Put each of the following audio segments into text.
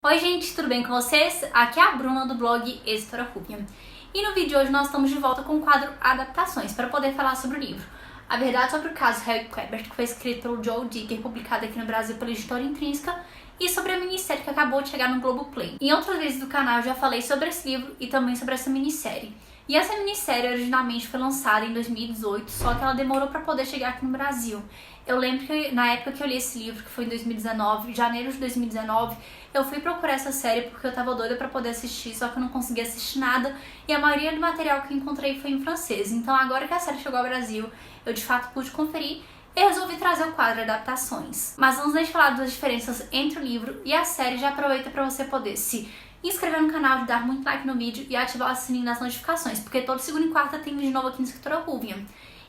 Oi gente, tudo bem com vocês? Aqui é a Bruna do blog Editora Rubian. E no vídeo de hoje nós estamos de volta com o quadro Adaptações, para poder falar sobre o livro A Verdade sobre o Caso Harry Quebert, que foi escrito pelo Joe Dicker, publicado aqui no Brasil pela Editora Intrínseca, e sobre a minissérie que acabou de chegar no Globoplay. Em outras vezes do canal eu já falei sobre esse livro e também sobre essa minissérie. E essa minissérie originalmente foi lançada em 2018, só que ela demorou para poder chegar aqui no Brasil. Eu lembro que na época que eu li esse livro, que foi em 2019, janeiro de 2019, eu fui procurar essa série porque eu tava doida pra poder assistir, só que eu não consegui assistir nada e a maioria do material que eu encontrei foi em francês. Então agora que a série chegou ao Brasil, eu de fato pude conferir e resolvi trazer o quadro Adaptações. Mas antes de falar das diferenças entre o livro e a série, já aproveita pra você poder se inscrever no canal, dar muito like no vídeo e ativar o sininho das notificações, porque todo segunda e quarta tem vídeo novo aqui no Escritora Rubian.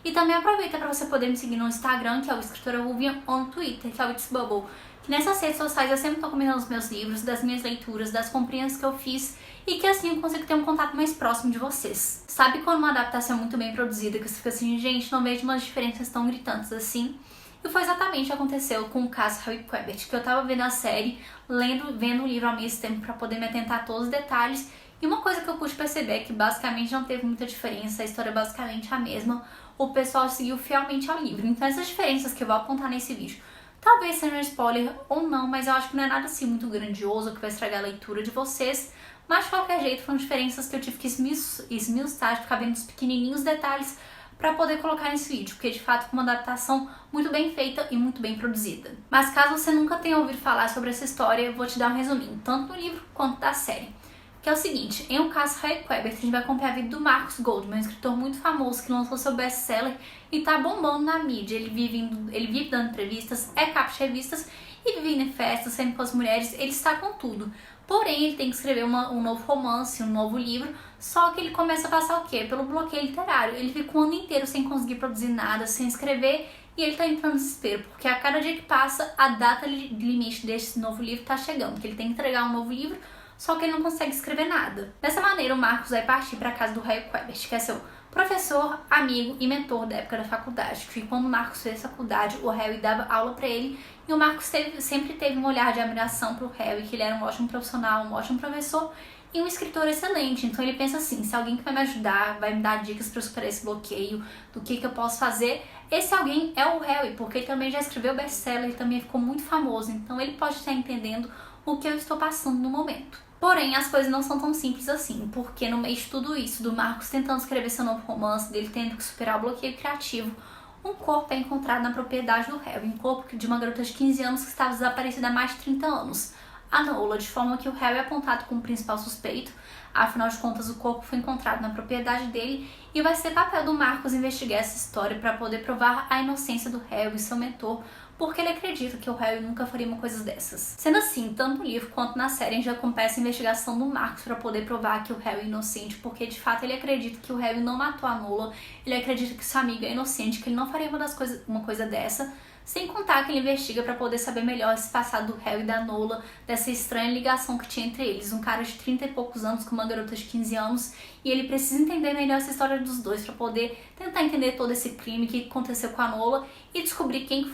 E também aproveita para você poder me seguir no Instagram, que é o Escritora Rubian, ou no Twitter, que é o It's Bubble. Que nessas redes sociais eu sempre estou comentando os meus livros, das minhas leituras, das comprinhas que eu fiz, e que assim eu consigo ter um contato mais próximo de vocês. Sabe quando uma adaptação é muito bem produzida, que você fica assim, gente, não vejo umas diferenças tão gritantes assim? E foi exatamente o que aconteceu com o caso Harry Quebert, que eu tava vendo a série, vendo o livro ao mesmo tempo para poder me atentar a todos os detalhes. E uma coisa que eu pude perceber é que basicamente não teve muita diferença, a história é basicamente a mesma. O pessoal seguiu fielmente ao livro. Então essas diferenças que eu vou apontar nesse vídeo talvez seja um spoiler ou não, mas eu acho que não é nada assim muito grandioso que vai estragar a leitura de vocês. Mas de qualquer jeito foram diferenças que eu tive que esmiuçar, ficar vendo os pequenininhos detalhes para poder colocar nesse vídeo, porque de fato foi uma adaptação muito bem feita e muito bem produzida. Mas caso você nunca tenha ouvido falar sobre essa história, eu vou te dar um resuminho, tanto do livro quanto da série. Que é o seguinte, em O Caso Harry Quebert, a gente vai acompanhar a vida do Marcus Goldman, um escritor muito famoso que lançou seu best-seller e tá bombando na mídia. Ele vive dando entrevistas, é capa de revistas e vive indo em festas, sempre com as mulheres, ele está com tudo. Porém, ele tem que escrever um novo romance, um novo livro, só que ele começa a passar o quê? Pelo bloqueio literário. Ele fica um ano inteiro sem conseguir produzir nada, sem escrever, e ele tá entrando em desespero, porque a cada dia que passa, a data limite desse novo livro tá chegando, que ele tem que entregar um novo livro, só que ele não consegue escrever nada. Dessa maneira, o Marcus vai partir para a casa do Harry Quebert, que é seu professor, amigo e mentor da época da faculdade. Que quando o Marcus fez faculdade, o Harry dava aula para ele, e o Marcus sempre teve um olhar de admiração pro Harry, que ele era um ótimo profissional, um ótimo professor e um escritor excelente. Então ele pensa assim, se alguém que vai me ajudar, vai me dar dicas para superar esse bloqueio, do que eu posso fazer, esse alguém é o Harry, porque ele também já escreveu best-seller, ele também ficou muito famoso, então ele pode estar entendendo o que eu estou passando no momento. Porém, as coisas não são tão simples assim, porque no meio de tudo isso, do Marcus tentando escrever seu novo romance, dele tendo que superar o bloqueio criativo, um corpo é encontrado na propriedade do Harry, um corpo de uma garota de 15 anos que estava desaparecida há mais de 30 anos, a Nola, de forma que o Harry é apontado como principal suspeito. Afinal de contas, o corpo foi encontrado na propriedade dele e vai ser papel do Marcus investigar essa história para poder provar a inocência do Harry e seu mentor, porque ele acredita que o Harry nunca faria uma coisa dessas. Sendo assim, tanto no livro quanto na série, a gente já começa a investigação do Marcus para poder provar que o Harry é inocente, porque de fato ele acredita que o Harry não matou a Nola, ele acredita que seu amigo é inocente, que ele não faria uma coisa dessa. Sem contar que ele investiga para poder saber melhor esse passado do Harry e da Nola, dessa estranha ligação que tinha entre eles. Um cara de 30 e poucos anos com uma garota de 15 anos, e ele precisa entender melhor essa história dos dois para poder tentar entender todo esse crime que aconteceu com a Nola e descobrir quem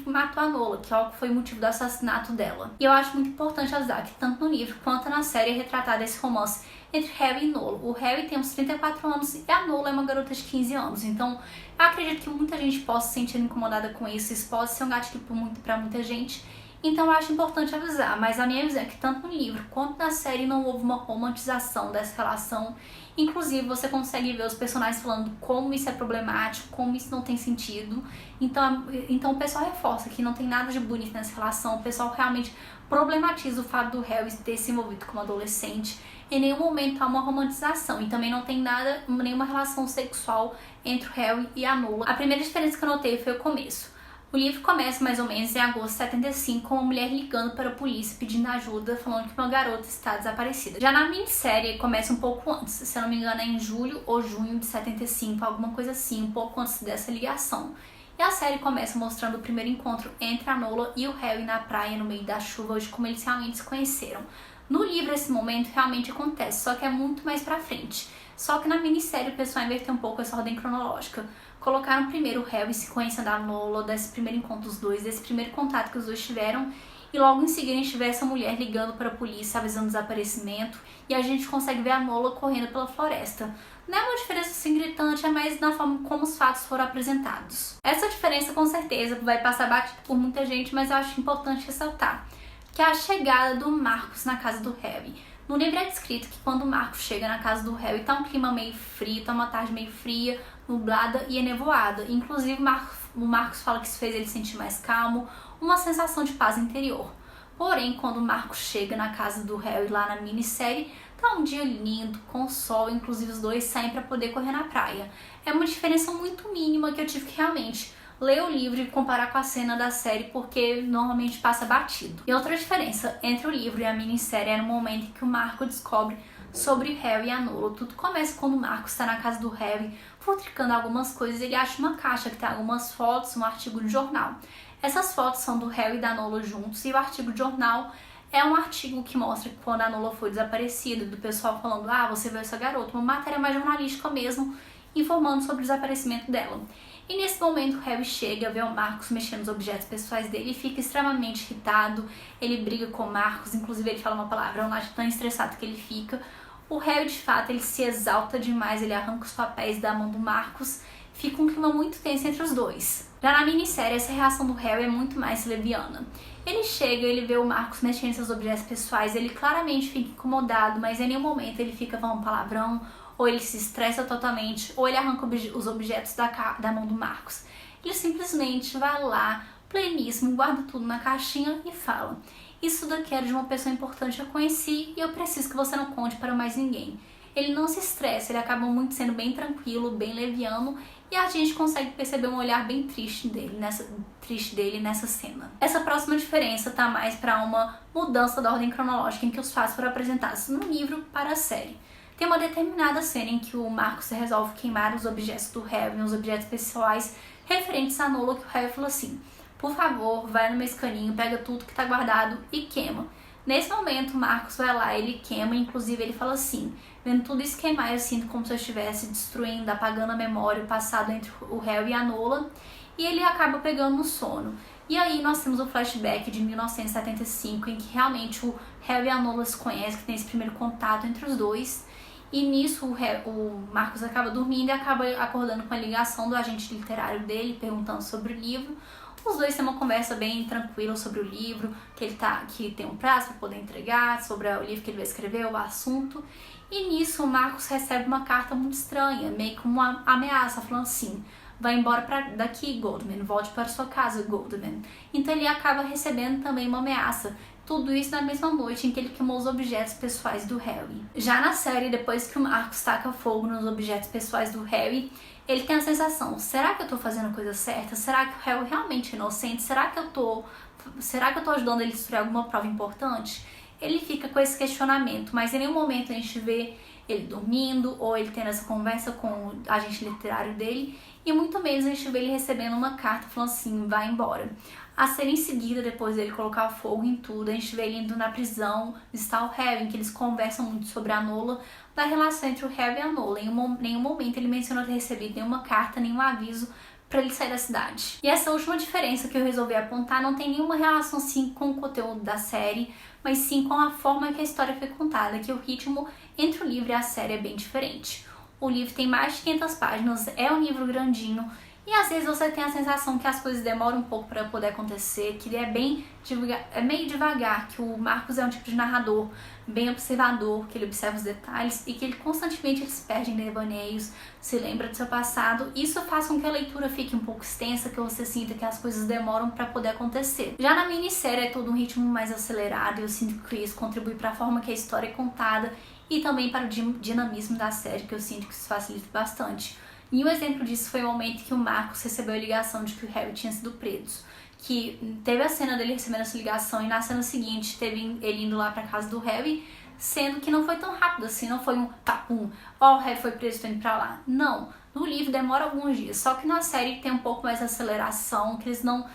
matou a Nola, que foi o motivo do assassinato dela. E eu acho muito importante avisar que tanto no livro quanto na série é retratado esse romance entre Harry e Nola. O Harry tem uns 34 anos e a Nola é uma garota de 15 anos, então eu acredito que muita gente possa se sentir incomodada com isso pode ser um gatilho pra muita gente, então eu acho importante avisar, mas a minha visão é que tanto no livro quanto na série não houve uma romantização dessa relação. Inclusive você consegue ver os personagens falando como isso é problemático, como isso não tem sentido, então o pessoal reforça que não tem nada de bonito nessa relação, o pessoal realmente problematiza o fato do Harry ter se envolvido como adolescente. Em nenhum momento há uma romantização e também não tem nenhuma relação sexual entre o Harry e a Nola. A primeira diferença que eu notei foi o começo. O livro começa mais ou menos em agosto de 75 com uma mulher ligando para a polícia pedindo ajuda, falando que uma garota está desaparecida. Já na minissérie começa um pouco antes, se eu não me engano é em julho ou junho de 75, alguma coisa assim, um pouco antes dessa ligação. E a série começa mostrando o primeiro encontro entre a Nola e o Harry na praia no meio da chuva, de como eles realmente se conheceram. No livro esse momento realmente acontece, só que é muito mais pra frente. Só que na minissérie o pessoal inverteu um pouco essa ordem cronológica. Colocaram primeiro o Harry se conhecendo da Nola, desse primeiro encontro dos dois, desse primeiro contato que os dois tiveram, e logo em seguida a gente vê essa mulher ligando para a polícia avisando o desaparecimento e a gente consegue ver a Nola correndo pela floresta. Não é uma diferença assim gritante, é mais na forma como os fatos foram apresentados. Essa diferença com certeza vai passar batida por muita gente, mas eu acho importante ressaltar que é a chegada do Marcus na casa do Harry. No livro é descrito que quando o Marcus chega na casa do Harry tá um clima meio frio, tá uma tarde meio fria, nublada e enevoada. Inclusive o Marcus fala que isso fez ele sentir mais calmo, uma sensação de paz interior. Porém, quando o Marcus chega na casa do Harry lá na minissérie, tá um dia lindo, com sol, inclusive os dois saem para poder correr na praia. É uma diferença muito mínima que eu tive que realmente ler o livro e comparar com a cena da série, porque normalmente passa batido. E outra diferença entre o livro e a minissérie é no momento em que o Marcus descobre sobre Harry e a Nola. Tudo começa quando o Marcus está na casa do Harry, futricando algumas coisas, ele acha uma caixa que tem algumas fotos, um artigo de jornal. Essas fotos são do Harry e da Nola juntos, e o artigo de jornal é um artigo que mostra que quando a Nola foi desaparecida, do pessoal falando, você viu essa garota, uma matéria mais jornalística mesmo, informando sobre o desaparecimento dela. E nesse momento o Harry chega, vê o Marcus mexendo nos objetos pessoais dele e fica extremamente irritado, ele briga com o Marcus, inclusive ele fala uma palavrão lá de tão estressado que ele fica. O Harry de fato ele se exalta demais, ele arranca os papéis da mão do Marcus, fica um clima muito tenso entre os dois. Já na minissérie essa reação do Harry é muito mais leviana. Ele chega, ele vê o Marcus mexendo em seus objetos pessoais, ele claramente fica incomodado, mas em nenhum momento ele fica falando palavrão, ou ele se estressa totalmente, ou ele arranca os objetos da mão do Marcus. Ele simplesmente vai lá, pleníssimo, guarda tudo na caixinha e fala: isso daqui era de uma pessoa importante que eu conheci e eu preciso que você não conte para mais ninguém. Ele não se estressa, ele acaba muito sendo bem tranquilo, bem leviano, e a gente consegue perceber um olhar bem triste dele nessa cena. Essa próxima diferença tá mais para uma mudança da ordem cronológica em que os fatos foram apresentados no livro para a série. Tem uma determinada cena em que o Marcus resolve queimar os objetos do Harry, os objetos pessoais referentes à Nola, que o Harry falou assim: por favor, vai no meu escaninho, pega tudo que tá guardado e queima. Nesse momento, o Marcus vai lá, ele queima, inclusive ele fala assim: vendo tudo isso queimar, eu sinto como se eu estivesse destruindo, apagando a memória, o passado entre o Harry e a Nola, e ele acaba pegando no sono. E aí nós temos o flashback de 1975, em que realmente o Harry e a Nola se conhecem, que tem esse primeiro contato entre os dois. E nisso o Marcus acaba dormindo e acaba acordando com a ligação do agente literário dele, perguntando sobre o livro. Os dois têm uma conversa bem tranquila sobre o livro, que tem um prazo para poder entregar, sobre o livro que ele vai escrever, o assunto. E nisso o Marcus recebe uma carta muito estranha, meio que uma ameaça, falando assim: vai embora daqui, Goldman, volte para sua casa, Goldman. Então ele acaba recebendo também uma ameaça. Tudo isso na mesma noite em que ele queimou os objetos pessoais do Harry. Já na série, depois que o Marcus taca fogo nos objetos pessoais do Harry, ele tem a sensação: será que eu tô fazendo a coisa certa? Será que o Harry realmente é inocente? Será que eu tô ajudando ele a destruir alguma prova importante? Ele fica com esse questionamento, mas em nenhum momento a gente vê ele dormindo ou ele tendo essa conversa com o agente literário dele, e muito menos a gente vê ele recebendo uma carta falando assim: vai embora. A cena em seguida, depois dele colocar fogo em tudo, a gente vê ele indo na prisão, visitar o Harry, em que eles conversam muito sobre a Nola, da relação entre o Harry e a Nola. Em nenhum momento ele menciona ter recebido nenhuma carta, nenhum aviso para ele sair da cidade. E essa última diferença que eu resolvi apontar não tem nenhuma relação sim com o conteúdo da série, mas sim com a forma que a história foi contada, que o ritmo entre o livro e a série é bem diferente. O livro tem mais de 500 páginas, é um livro grandinho, e às vezes você tem a sensação que as coisas demoram um pouco para poder acontecer, que ele é meio devagar, que o Marcus é um tipo de narrador bem observador, que ele observa os detalhes e que ele constantemente se perde em devaneios, se lembra do seu passado. Isso faz com que a leitura fique um pouco extensa, que você sinta que as coisas demoram para poder acontecer. Já na minissérie é todo um ritmo mais acelerado, e eu sinto que isso contribui para a forma que a história é contada e também para o dinamismo da série, que eu sinto que isso facilita bastante. E um exemplo disso foi o momento que o Marcus recebeu a ligação de que o Harry tinha sido preso. Que teve a cena dele recebendo essa ligação e na cena seguinte teve ele indo lá pra casa do Harry, sendo que não foi tão rápido assim, não foi um papum, o Harry foi preso, tô indo pra lá. Não, no livro demora alguns dias, só que na série tem um pouco mais de aceleração, que eles não...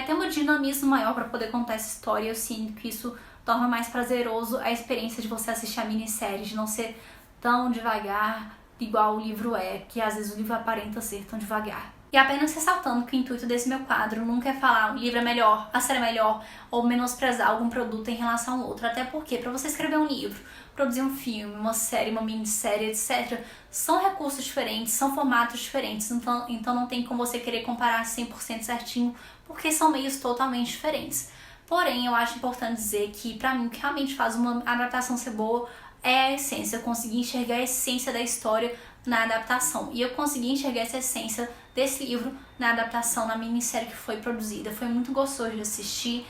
tem um dinamismo maior pra poder contar essa história, e eu sinto que isso torna mais prazeroso a experiência de você assistir a minissérie, de não ser tão devagar, igual o livro é, que às vezes o livro aparenta ser tão devagar. E apenas ressaltando que o intuito desse meu quadro nunca é falar o livro é melhor, a série é melhor, ou menosprezar algum produto em relação ao outro. Até porque, para você escrever um livro, produzir um filme, uma série, uma minissérie, etc., são recursos diferentes, são formatos diferentes, então não tem como você querer comparar 100% certinho, porque são meios totalmente diferentes. Porém, eu acho importante dizer que, pra mim, o que realmente faz uma adaptação ser boa é a essência. Eu consegui enxergar a essência da história na adaptação. E eu consegui enxergar essa essência desse livro na adaptação, na minissérie que foi produzida. Foi muito gostoso de assistir.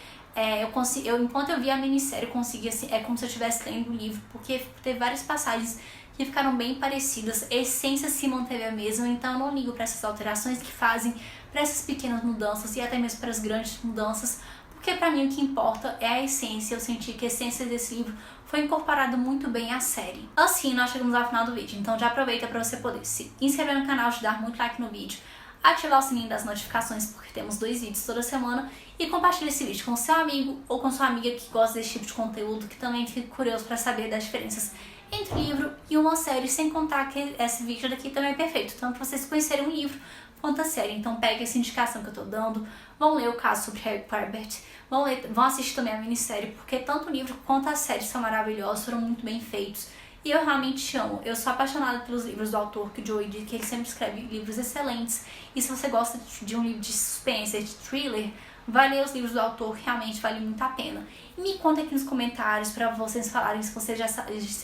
Enquanto eu vi a minissérie, eu consegui, assim, é como se eu estivesse lendo o livro, porque teve várias passagens que ficaram bem parecidas. A essência se manteve a mesma, então eu não ligo para essas alterações que fazem, para essas pequenas mudanças e até mesmo para as grandes mudanças, porque pra mim o que importa é a essência. Eu senti que a essência desse livro foi incorporada muito bem à série. Assim, nós chegamos ao final do vídeo, então já aproveita para você poder se inscrever no canal, dar muito like no vídeo, ativar o sininho das notificações, porque temos 2 vídeos toda semana, e compartilha esse vídeo com seu amigo ou com sua amiga que gosta desse tipo de conteúdo, que também fica curioso para saber das diferenças entre um livro e uma série, sem contar que esse vídeo daqui também é perfeito, tanto para vocês conhecerem um livro quanto a série. Então pegue essa indicação que eu tô dando, vão ler o caso sobre Harry Quebert, vão assistir também a minissérie, porque tanto o livro quanto a série são maravilhosos, foram muito bem feitos. E eu realmente amo. Eu sou apaixonada pelos livros do autor, que o Joe Dicker, que ele sempre escreve livros excelentes. E se você gosta de um livro de suspense, de thriller, vai ler os livros do autor, que realmente vale muito a pena. E me conta aqui nos comentários para vocês falarem se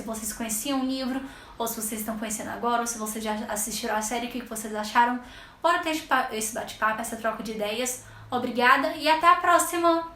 vocês conheciam o livro, ou se vocês estão conhecendo agora, ou se vocês já assistiram a série, o que vocês acharam. Bora ter esse bate-papo, essa troca de ideias. Obrigada e até a próxima!